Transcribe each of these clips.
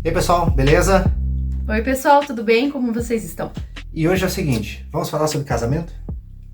E aí pessoal, beleza? Oi pessoal, tudo bem? Como vocês estão? E hoje é o seguinte, vamos falar sobre casamento?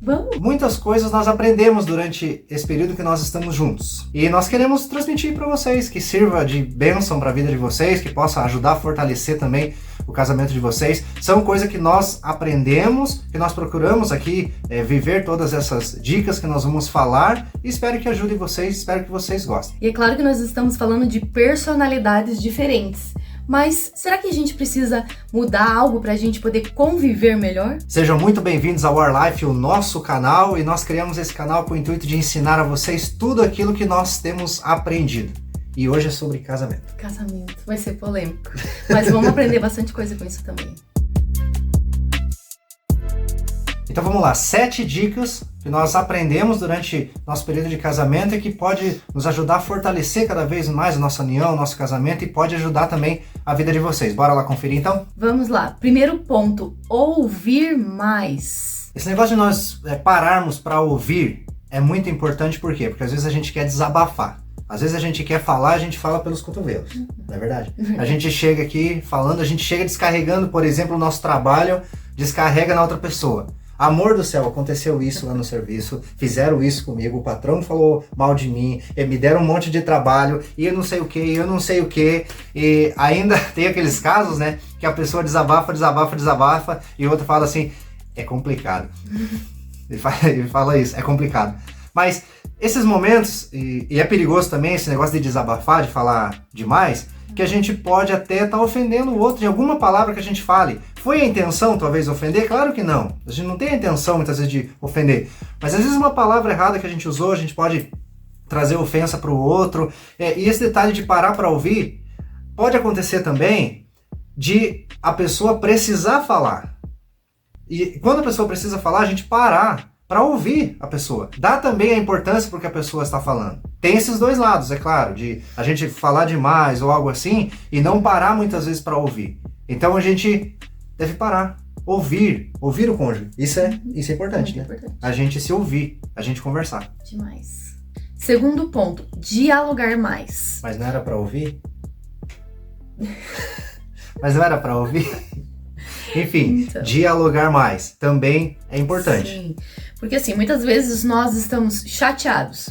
Vamos! Muitas coisas nós aprendemos durante esse período que nós estamos juntos. E nós queremos transmitir para vocês, que sirva de bênção para a vida de vocês, que possa ajudar a fortalecer também o casamento de vocês. São coisas que nós aprendemos, que nós procuramos aqui viver todas essas dicas que nós vamos falar. E espero que ajude vocês, espero que vocês gostem. E é claro que nós estamos falando de personalidades diferentes. Mas será que a gente precisa mudar algo para a gente poder conviver melhor? Sejam muito bem-vindos ao Our Life, o nosso canal, e nós criamos esse canal com o intuito de ensinar a vocês tudo aquilo que nós temos aprendido. E hoje é sobre casamento. Casamento, vai ser polêmico, mas vamos aprender bastante coisa com isso também. Então vamos lá, 7 dicas que nós aprendemos durante nosso período de casamento e que pode nos ajudar a fortalecer cada vez mais a nossa união, o nosso casamento e pode ajudar também a vida de vocês. Bora lá conferir então? Vamos lá, primeiro ponto, ouvir mais. Esse negócio de nós pararmos para ouvir é muito importante, por quê? Porque às vezes a gente quer desabafar. Às vezes a gente quer falar, a gente fala pelos cotovelos, não é verdade? A gente chega aqui falando, a gente chega descarregando, por exemplo, o nosso trabalho, descarrega na outra pessoa. Amor do céu, aconteceu isso lá no serviço, fizeram isso comigo, o patrão falou mal de mim, me deram um monte de trabalho, e eu não sei o que, e ainda tem aqueles casos, né, que a pessoa desabafa, e o outro fala assim, é complicado. Ele fala isso, é complicado. Mas esses momentos, e é perigoso também esse negócio de desabafar, de falar demais, que a gente pode até estar ofendendo o outro em alguma palavra que a gente fale. Foi a intenção, talvez, ofender? Claro que não. A gente não tem a intenção, muitas vezes, de ofender. Mas, às vezes, uma palavra errada que a gente usou, a gente pode trazer ofensa para o outro. E esse detalhe de parar para ouvir, pode acontecer também de a pessoa precisar falar. E quando a pessoa precisa falar, a gente parar para ouvir a pessoa. Dá também a importância para o que a pessoa está falando. Tem esses dois lados, é claro, de a gente falar demais ou algo assim e não parar muitas vezes para ouvir. Então a gente deve parar, ouvir o cônjuge. Isso é importante, Muito né? importante. A gente se ouvir, a gente conversar. Demais. Segundo ponto, dialogar mais. Mas não era para ouvir? Mas não era para ouvir? Enfim, Então. dialogar mais também é importante. Sim, porque assim, muitas vezes nós estamos chateados.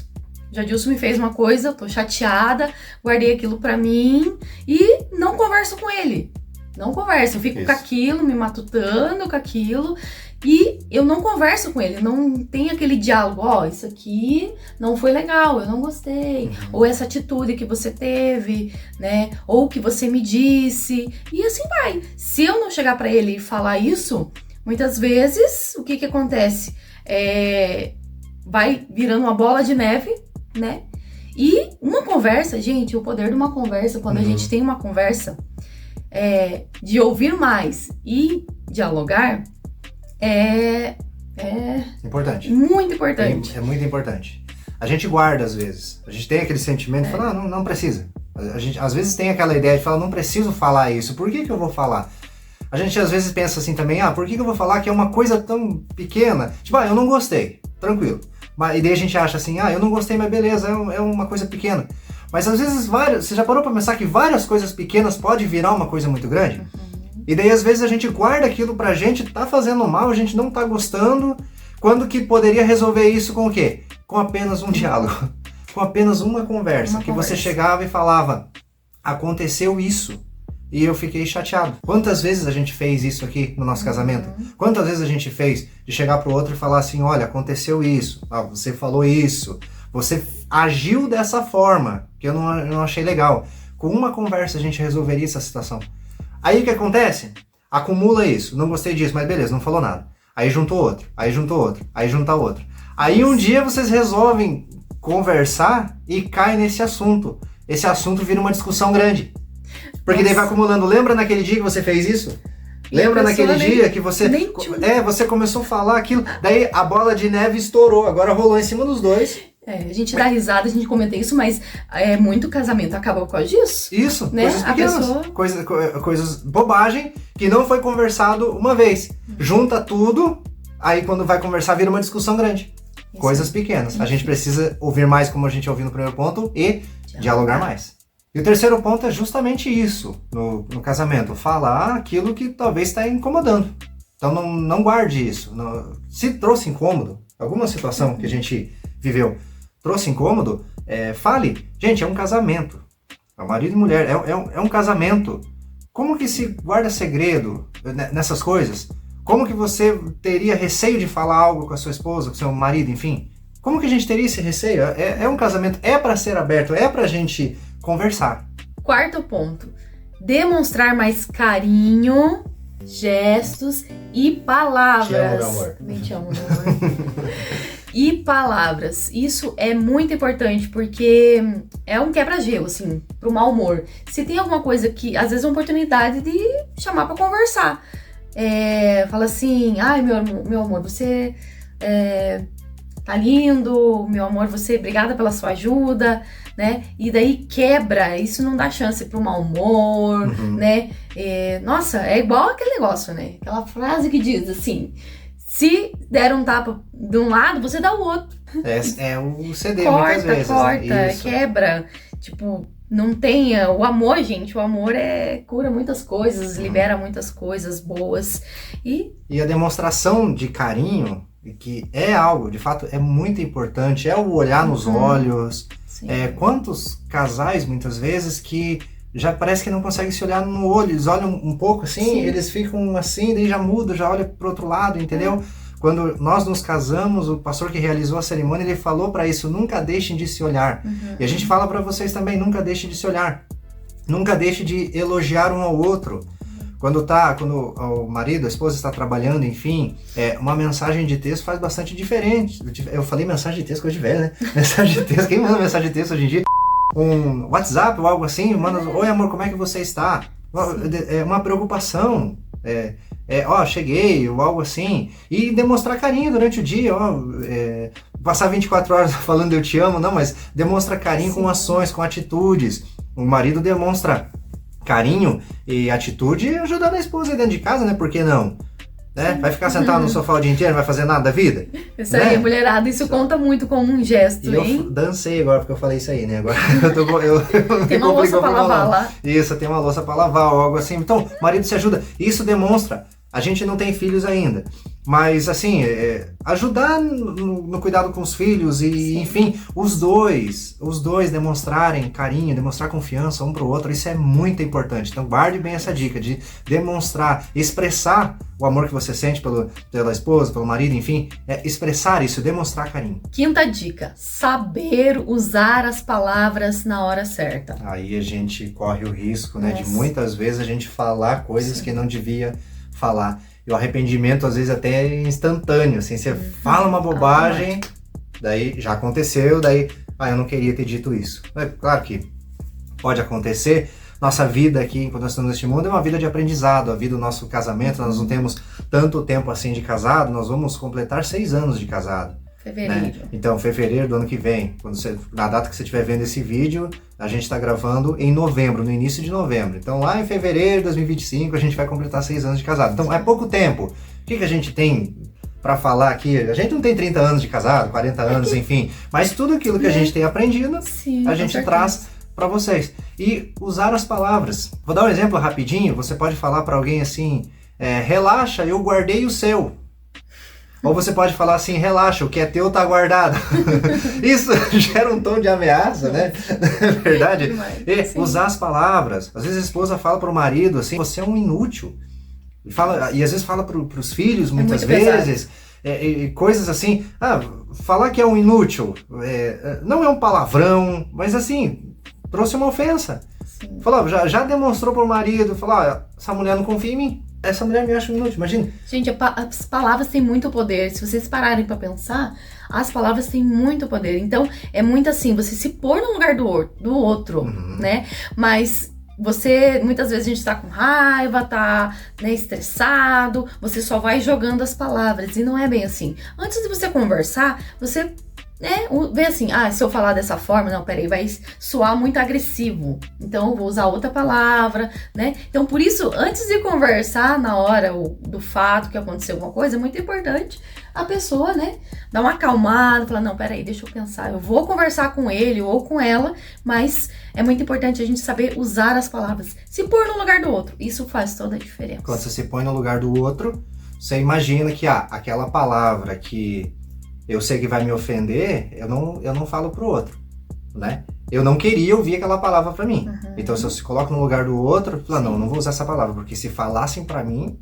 Jadilson me fez uma coisa, eu tô chateada, guardei aquilo pra mim e não converso com ele. Não converso, eu fico Isso. com aquilo, me matutando com aquilo e eu não converso com ele, não tem aquele diálogo, ó, isso aqui não foi legal, eu não gostei, ou essa atitude que você teve, né, ou que você me disse, e assim vai. Se eu não chegar pra ele e falar isso, muitas vezes, o que que acontece? Vai virando uma bola de neve, né? E uma conversa, gente, o poder de uma conversa, quando a gente tem uma conversa de ouvir mais e dialogar, é Importante. muito importante. É muito importante. A gente guarda às vezes. A gente tem aquele sentimento de falar, não precisa. A gente às vezes tem aquela ideia de falar, não preciso falar isso. Por que eu vou falar? A gente às vezes pensa assim também, por que eu vou falar que é uma coisa tão pequena? Tipo, eu não gostei. Tranquilo. E daí a gente acha assim, eu não gostei, mas beleza, é uma coisa pequena. Mas às vezes você já parou pra pensar que várias coisas pequenas podem virar uma coisa muito grande? E daí às vezes a gente guarda aquilo pra gente, tá fazendo mal, a gente não tá gostando, quando que poderia resolver isso com o quê? Com apenas um diálogo, com apenas uma conversa. Você chegava e falava, aconteceu isso, e eu fiquei chateado. Quantas vezes a gente fez isso aqui no nosso casamento? Quantas vezes a gente fez de chegar pro outro e falar assim, olha, aconteceu isso, você falou isso, você agiu dessa forma, que eu não achei legal. Com uma conversa a gente resolveria essa situação. Aí o que acontece? Acumula isso, não gostei disso, mas beleza, não falou nada. Aí juntou outro, aí juntou outro, aí junta outro. Aí um dia vocês resolvem conversar e cai nesse assunto. Esse assunto vira uma discussão grande. Porque daí vai acumulando. Lembra naquele dia que você fez isso? Lembra naquele dia que você... você começou a falar aquilo, daí a bola de neve estourou, agora rolou em cima dos dois. A gente dá risada, a gente comenta isso, mas muito casamento acaba por causa disso. Isso, né? coisas pequenas, coisas bobagem que não foi conversado uma vez. Junta tudo, aí quando vai conversar vira uma discussão grande. Coisas pequenas. A gente precisa ouvir mais, como a gente ouviu no primeiro ponto, e dialogar mais. E o terceiro ponto é justamente isso no casamento, falar aquilo que talvez está incomodando. Então não guarde isso. Se trouxe incômodo, alguma situação que a gente viveu trouxe incômodo, fale. Gente, é um casamento. É marido e mulher, é um casamento. Como que se guarda segredo nessas coisas? Como que você teria receio de falar algo com a sua esposa, com o seu marido, enfim? Como que a gente teria esse receio? É um casamento, é para ser aberto, é pra gente conversar. Quarto ponto, demonstrar mais carinho, gestos e palavras. Te amo, meu amor. Também te amo, meu amor. E palavras. Isso é muito importante, porque é um quebra-gelo, assim, pro mau humor. Se tem alguma coisa que, às vezes, é uma oportunidade de chamar pra conversar. Fala assim, ai, meu amor, você tá lindo, meu amor, obrigada pela sua ajuda, né? E daí quebra, isso não dá chance pro mau humor, né? Nossa, é igual aquele negócio, né? Aquela frase que diz assim, se der um tapa de um lado, você dá o outro. É o CD muitas vezes. Corta, né? quebra, tipo... Não tenha o amor, gente. O amor cura muitas coisas, libera muitas coisas boas. E a demonstração de carinho, que é algo, de fato, é muito importante, é o olhar nos olhos. Quantos casais, muitas vezes, que já parece que não conseguem se olhar no olho, eles olham um pouco assim, eles ficam assim, daí já muda, já olha pro outro lado, entendeu? Quando nós nos casamos, o pastor que realizou a cerimônia, ele falou para isso, nunca deixem de se olhar. E a gente fala para vocês também, nunca deixem de se olhar. Nunca deixe de elogiar um ao outro. Quando o marido, a esposa está trabalhando, enfim, uma mensagem de texto faz bastante diferente. Eu falei mensagem de texto, coisa de velho, né? Mensagem de texto, quem manda mensagem de texto hoje em dia? Um WhatsApp ou algo assim, manda, oi amor, como é que você está? É uma preocupação, cheguei, ou algo assim, e demonstrar carinho durante o dia, passar 24 horas falando eu te amo, não, mas demonstra carinho com ações, com atitudes. O marido demonstra carinho e atitude ajudando a esposa dentro de casa, né? Por que não? Né? Vai ficar sentado no sofá o dia inteiro, não vai fazer nada da vida? Isso aí, mulherada, isso conta muito como um gesto, hein? Eu dancei agora porque eu falei isso aí, né? Agora tem uma louça pra lavar lá. Isso, tem uma louça pra lavar ou algo assim. Então, o marido se ajuda. Isso demonstra. A gente não tem filhos ainda, mas assim, ajudar no cuidado com os filhos e, enfim, os dois demonstrarem carinho, demonstrar confiança um pro outro, isso é muito importante. Então guarde bem essa dica de demonstrar, expressar o amor que você sente pela esposa, pelo marido, enfim, expressar isso, demonstrar carinho. Quinta dica, saber usar as palavras na hora certa. Aí a gente corre o risco, né, de muitas vezes a gente falar coisas que não devia falar. E o arrependimento, às vezes, até é instantâneo, assim, você fala uma bobagem, daí já aconteceu, daí, eu não queria ter dito isso. Claro que pode acontecer. Nossa vida aqui, enquanto nós estamos neste mundo, é uma vida de aprendizado, a vida do nosso casamento, nós não temos tanto tempo assim de casado, nós vamos completar 6 anos de casado. Fevereiro. Né? Então, fevereiro do ano que vem, na data que você estiver vendo esse vídeo, a gente está gravando em novembro, no início de novembro. Então, lá em fevereiro de 2025, a gente vai completar 6 anos de casado. Então, é pouco tempo. O que a gente tem para falar aqui? A gente não tem 30 anos de casado, 40 anos, enfim. Mas tudo aquilo que a gente tem aprendido, a gente traz para vocês. E usar as palavras. Vou dar um exemplo rapidinho. Você pode falar para alguém assim, relaxa, eu guardei o seu. Ou você pode falar assim, relaxa, o que é teu tá guardado. Isso gera um tom de ameaça, né? É verdade? E usar as palavras. Às vezes a esposa fala pro marido assim, você é um inútil. E às vezes fala pros filhos, muitas vezes. Coisas assim, falar que é um inútil, não é um palavrão, mas assim, trouxe uma ofensa. Falou, já demonstrou pro marido, falou, essa mulher não confia em mim. Essa mulher me acha um inútil, imagina. Gente, as palavras têm muito poder. Se vocês pararem pra pensar, as palavras têm muito poder. Então, é muito assim, você se pôr no lugar do outro, né? Mas você, muitas vezes a gente tá com raiva, tá, né, estressado, você só vai jogando as palavras. E não é bem assim. Antes de você conversar, você Vê assim, se eu falar dessa forma, não, peraí, vai soar muito agressivo. Então eu vou usar outra palavra, né? Então por isso, antes de conversar na hora do fato que aconteceu alguma coisa, é muito importante a pessoa, né, dar uma acalmada, falar, não, peraí, deixa eu pensar, eu vou conversar com ele ou com ela, mas é muito importante a gente saber usar as palavras, se pôr no lugar do outro, isso faz toda a diferença. Quando você se põe no lugar do outro, você imagina que, aquela palavra que eu sei que vai me ofender, eu não falo pro outro, né? Eu não queria ouvir aquela palavra pra mim. Então, se eu se coloco no lugar do outro, eu falo, não vou usar essa palavra, porque se falassem pra mim,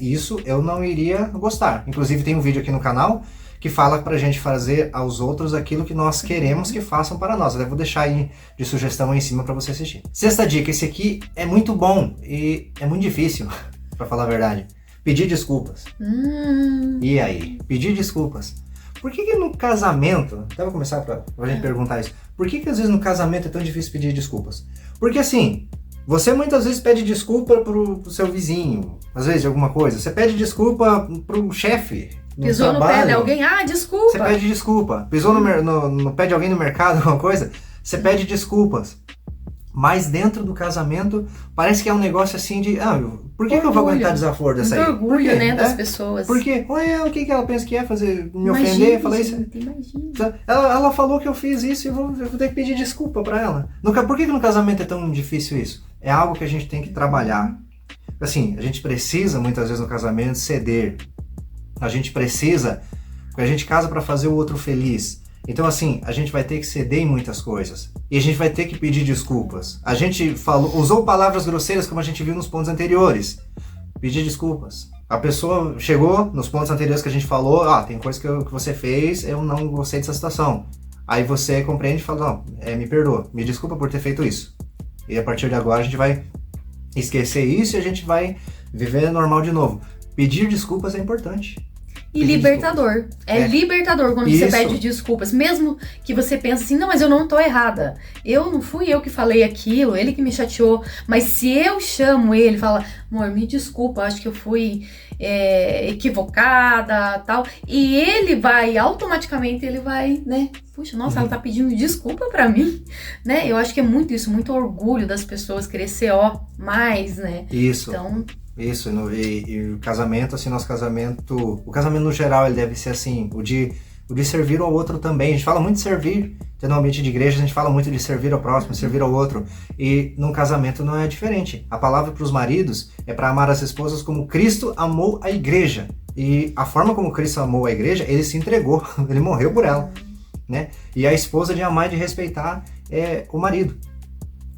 isso eu não iria gostar. Inclusive, tem um vídeo aqui no canal que fala pra gente fazer aos outros aquilo que nós queremos que façam para nós. Eu vou deixar aí de sugestão aí em cima pra você assistir. Sexta dica, esse aqui é muito bom e é muito difícil, pra falar a verdade. Pedir desculpas. E aí? Pedir desculpas. Por que no casamento, até vou começar pra gente perguntar isso, por que às vezes no casamento é tão difícil pedir desculpas? Porque assim, você muitas vezes pede desculpa pro seu vizinho, às vezes de alguma coisa, você pede desculpa pro chefe, pisou no pé de alguém, desculpa. Você pede desculpa, pisou no pé de alguém no mercado, alguma coisa, você pede desculpas. Mas dentro do casamento, parece que é um negócio assim de, por que eu vou aguentar desaforo dessa aí? Orgulho, né, das pessoas. Por quê? O que ela pensa que é fazer, me ofender? Falar isso? Ela falou que eu fiz isso e eu vou ter que pedir desculpa pra ela. Por que no casamento é tão difícil isso? É algo que a gente tem que trabalhar. Assim, a gente precisa muitas vezes no casamento ceder. A gente precisa, porque a gente casa pra fazer o outro feliz. Então assim, a gente vai ter que ceder em muitas coisas. E a gente vai ter que pedir desculpas. A gente usou palavras grosseiras como a gente viu nos pontos anteriores. Pedir desculpas. A pessoa chegou nos pontos anteriores que a gente falou, tem coisa que você fez, eu não gostei dessa situação. Aí você compreende e fala, não, me perdoa, me desculpa por ter feito isso. E a partir de agora a gente vai esquecer isso e a gente vai viver normal de novo. Pedir desculpas é importante. E libertador. Libertador quando você pede desculpas. Mesmo que você pense assim, não, mas eu não tô errada. Não fui eu que falei aquilo, ele que me chateou. Mas se eu chamo ele e falo, amor, me desculpa, acho que eu fui equivocada, tal. E ele automaticamente ele vai, né? Puxa, nossa, ela tá pedindo desculpa pra mim, né? Eu acho que é muito isso, muito orgulho das pessoas querer ser mais, né? Isso. Então... Isso, e o casamento, assim, o casamento no geral, ele deve ser assim, o de servir ao outro também. A gente fala muito de servir, no ambiente de igreja a gente fala muito de servir ao próximo, servir ao outro. E no casamento não é diferente. A palavra para os maridos é para amar as esposas como Cristo amou a igreja. E a forma como Cristo amou a igreja, ele se entregou, ele morreu por ela, né? E a esposa de amar e de respeitar o marido.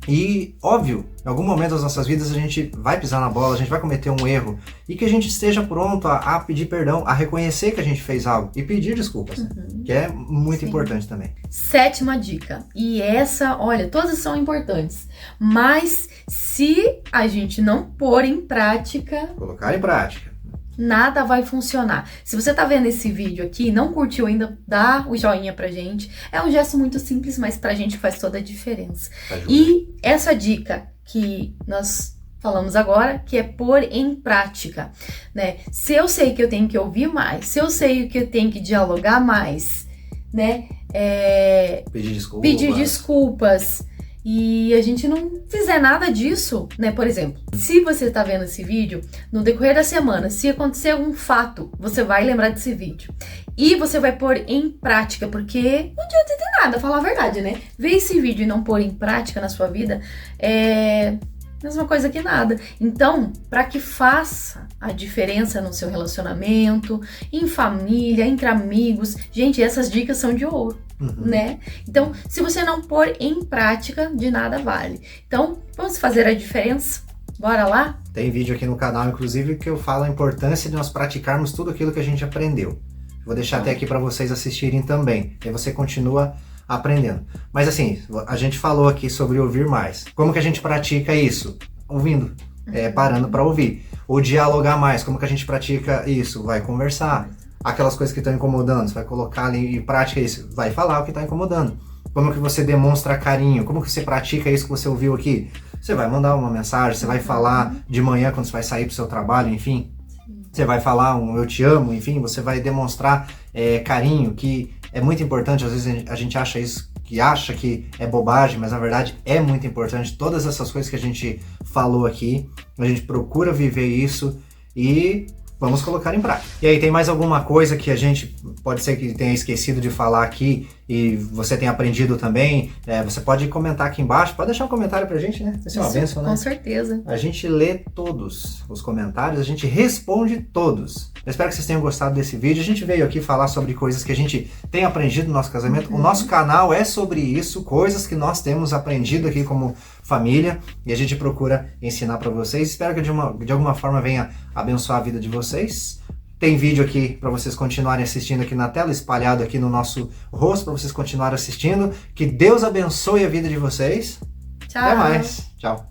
E, óbvio, em algum momento das nossas vidas a gente vai pisar na bola, a gente vai cometer um erro e que a gente esteja pronto a pedir perdão, a reconhecer que a gente fez algo e pedir desculpas, que é muito importante também. Sétima dica, e essa, olha, todas são importantes, mas se a gente não pôr em prática... Colocar em prática. Nada vai funcionar. Se você tá vendo esse vídeo aqui e não curtiu ainda, dá o joinha pra gente. É um gesto muito simples, mas pra gente faz toda a diferença. Ajuda. E essa dica que nós falamos agora, que é pôr em prática, né? Se eu sei que eu tenho que ouvir mais, se eu sei que eu tenho que dialogar mais, né? Pedir desculpas. E a gente não fizer nada disso, né? Por exemplo, se você tá vendo esse vídeo, no decorrer da semana, se acontecer algum fato, você vai lembrar desse vídeo. E você vai pôr em prática, porque não adianta ter nada, falar a verdade, né? Ver esse vídeo e não pôr em prática na sua vida é mesma coisa que nada. Então, para que faça a diferença no seu relacionamento, em família, entre amigos, gente, essas dicas são de ouro. Né? Então, se você não pôr em prática, de nada vale. Então, vamos fazer a diferença? Bora lá? Tem vídeo aqui no canal, inclusive, que eu falo a importância de nós praticarmos tudo aquilo que a gente aprendeu. Vou deixar até aqui para vocês assistirem também. Aí você continua aprendendo. Mas assim, a gente falou aqui sobre ouvir mais. Como que a gente pratica isso? Ouvindo, parando para ouvir. Ou dialogar mais. Como que a gente pratica isso? Vai conversar. Aquelas coisas que estão incomodando, você vai colocar ali em prática isso, vai falar o que está incomodando. Como que você demonstra carinho, como que você pratica isso que você ouviu aqui? Você vai mandar uma mensagem, você vai falar de manhã quando você vai sair para o seu trabalho, enfim. Você vai falar um eu te amo, enfim, você vai demonstrar carinho, que é muito importante. Às vezes a gente acha isso, que acha que é bobagem, mas na verdade é muito importante. Todas essas coisas que a gente falou aqui, a gente procura viver isso e vamos colocar em prática. E aí, tem mais alguma coisa que a gente pode ser que tenha esquecido de falar aqui e você tenha aprendido também? Você pode comentar aqui embaixo, pode deixar um comentário pra gente, né? Vai ser uma bênção, né? Com certeza. A gente lê todos os comentários, a gente responde todos. Eu espero que vocês tenham gostado desse vídeo. A gente veio aqui falar sobre coisas que a gente tem aprendido no nosso casamento. O nosso canal é sobre isso, coisas que nós temos aprendido aqui como família e a gente procura ensinar para vocês. Espero que de alguma forma venha abençoar a vida de vocês. Tem vídeo aqui para vocês continuarem assistindo aqui na tela, espalhado aqui no nosso rosto, para vocês continuarem assistindo. Que Deus abençoe a vida de vocês. Tchau. Até mais. Tchau.